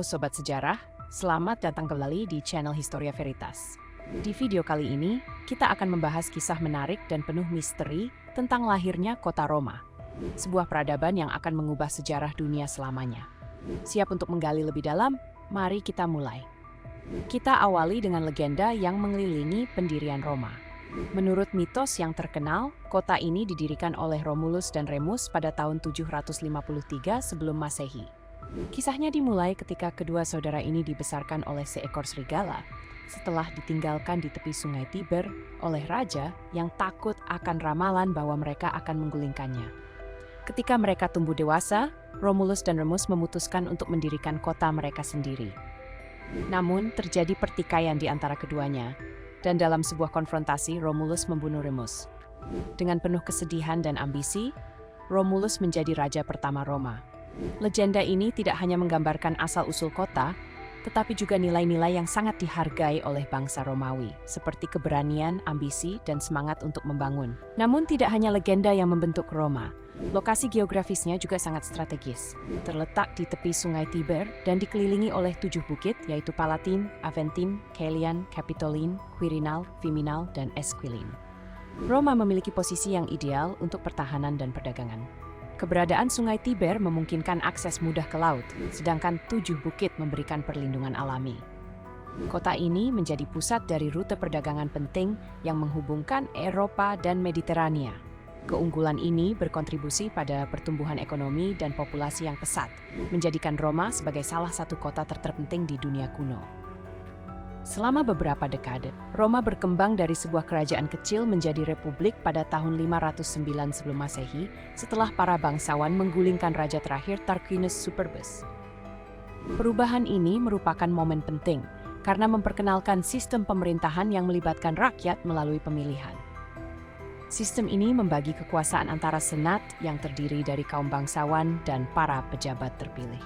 Halo Sobat Sejarah, selamat datang kembali di channel Historia Veritas. Di video kali ini, kita akan membahas kisah menarik dan penuh misteri tentang lahirnya kota Roma. Sebuah peradaban yang akan mengubah sejarah dunia selamanya. Siap untuk menggali lebih dalam? Mari kita mulai. Kita awali dengan legenda yang mengelilingi pendirian Roma. Menurut mitos yang terkenal, kota ini didirikan oleh Romulus dan Remus pada tahun 753 sebelum Masehi. Kisahnya dimulai ketika kedua saudara ini dibesarkan oleh seekor serigala setelah ditinggalkan di tepi sungai Tiber oleh raja yang takut akan ramalan bahwa mereka akan menggulingkannya. Ketika mereka tumbuh dewasa, Romulus dan Remus memutuskan untuk mendirikan kota mereka sendiri. Namun, terjadi pertikaian di antara keduanya, dan dalam sebuah konfrontasi, Romulus membunuh Remus. Dengan penuh kesedihan dan ambisi, Romulus menjadi raja pertama Roma. Legenda ini tidak hanya menggambarkan asal-usul kota, tetapi juga nilai-nilai yang sangat dihargai oleh bangsa Romawi, seperti keberanian, ambisi, dan semangat untuk membangun. Namun tidak hanya legenda yang membentuk Roma, lokasi geografisnya juga sangat strategis. Terletak di tepi sungai Tiber dan dikelilingi oleh 7 bukit, yaitu Palatin, Aventin, Caelian, Capitoline, Quirinal, Viminal, dan Esquilin. Roma memiliki posisi yang ideal untuk pertahanan dan perdagangan. Keberadaan sungai Tiber memungkinkan akses mudah ke laut, sedangkan 7 bukit memberikan perlindungan alami. Kota ini menjadi pusat dari rute perdagangan penting yang menghubungkan Eropa dan Mediterania. Keunggulan ini berkontribusi pada pertumbuhan ekonomi dan populasi yang pesat, menjadikan Roma sebagai salah satu kota terpenting di dunia kuno. Selama beberapa dekade, Roma berkembang dari sebuah kerajaan kecil menjadi republik pada tahun 509 sebelum Masehi setelah para bangsawan menggulingkan raja terakhir Tarquinius Superbus. Perubahan ini merupakan momen penting karena memperkenalkan sistem pemerintahan yang melibatkan rakyat melalui pemilihan. Sistem ini membagi kekuasaan antara senat yang terdiri dari kaum bangsawan dan para pejabat terpilih.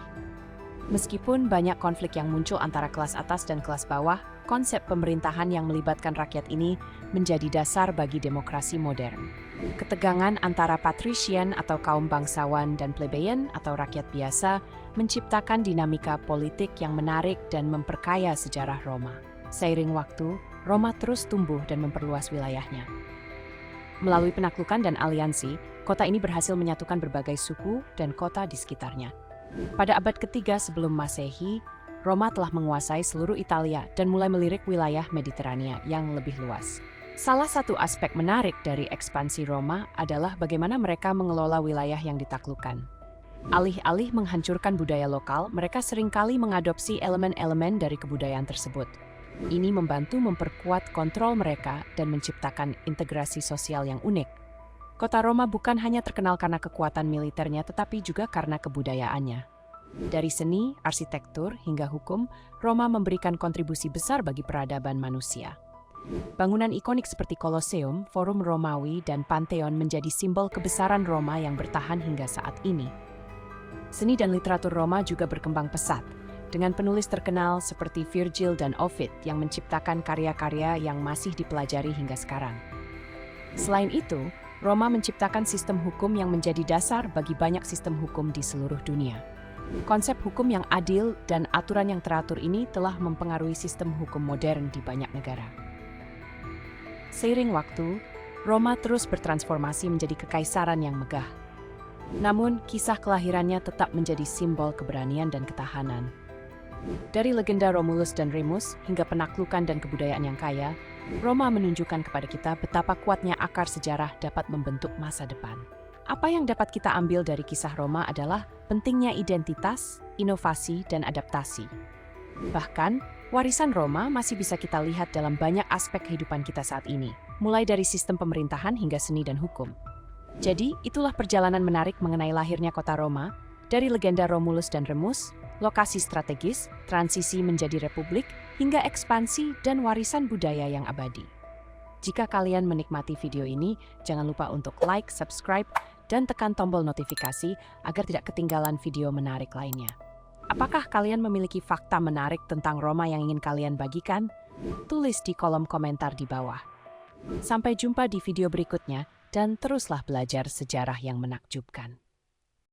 Meskipun banyak konflik yang muncul antara kelas atas dan kelas bawah, konsep pemerintahan yang melibatkan rakyat ini menjadi dasar bagi demokrasi modern. Ketegangan antara patrician atau kaum bangsawan dan plebeian atau rakyat biasa menciptakan dinamika politik yang menarik dan memperkaya sejarah Roma. Seiring waktu, Roma terus tumbuh dan memperluas wilayahnya. Melalui penaklukan dan aliansi, kota ini berhasil menyatukan berbagai suku dan kota di sekitarnya. Pada abad ketiga sebelum Masehi, Roma telah menguasai seluruh Italia dan mulai melirik wilayah Mediterania yang lebih luas. Salah satu aspek menarik dari ekspansi Roma adalah bagaimana mereka mengelola wilayah yang ditaklukkan. Alih-alih menghancurkan budaya lokal, mereka seringkali mengadopsi elemen-elemen dari kebudayaan tersebut. Ini membantu memperkuat kontrol mereka dan menciptakan integrasi sosial yang unik. Kota Roma bukan hanya terkenal karena kekuatan militernya, tetapi juga karena kebudayaannya. Dari seni, arsitektur, hingga hukum, Roma memberikan kontribusi besar bagi peradaban manusia. Bangunan ikonik seperti Colosseum, Forum Romawi, dan Pantheon menjadi simbol kebesaran Roma yang bertahan hingga saat ini. Seni dan literatur Roma juga berkembang pesat, dengan penulis terkenal seperti Virgil dan Ovid yang menciptakan karya-karya yang masih dipelajari hingga sekarang. Selain itu, Roma menciptakan sistem hukum yang menjadi dasar bagi banyak sistem hukum di seluruh dunia. Konsep hukum yang adil dan aturan yang teratur ini telah mempengaruhi sistem hukum modern di banyak negara. Seiring waktu, Roma terus bertransformasi menjadi kekaisaran yang megah. Namun, kisah kelahirannya tetap menjadi simbol keberanian dan ketahanan. Dari legenda Romulus dan Remus hingga penaklukan dan kebudayaan yang kaya, Roma menunjukkan kepada kita betapa kuatnya akar sejarah dapat membentuk masa depan. Apa yang dapat kita ambil dari kisah Roma adalah pentingnya identitas, inovasi, dan adaptasi. Bahkan, warisan Roma masih bisa kita lihat dalam banyak aspek kehidupan kita saat ini, mulai dari sistem pemerintahan hingga seni dan hukum. Jadi, itulah perjalanan menarik mengenai lahirnya kota Roma, dari legenda Romulus dan Remus, lokasi strategis, transisi menjadi republik, hingga ekspansi dan warisan budaya yang abadi. Jika kalian menikmati video ini, jangan lupa untuk like, subscribe, dan tekan tombol notifikasi agar tidak ketinggalan video menarik lainnya. Apakah kalian memiliki fakta menarik tentang Roma yang ingin kalian bagikan? Tulis di kolom komentar di bawah. Sampai jumpa di video berikutnya, dan teruslah belajar sejarah yang menakjubkan.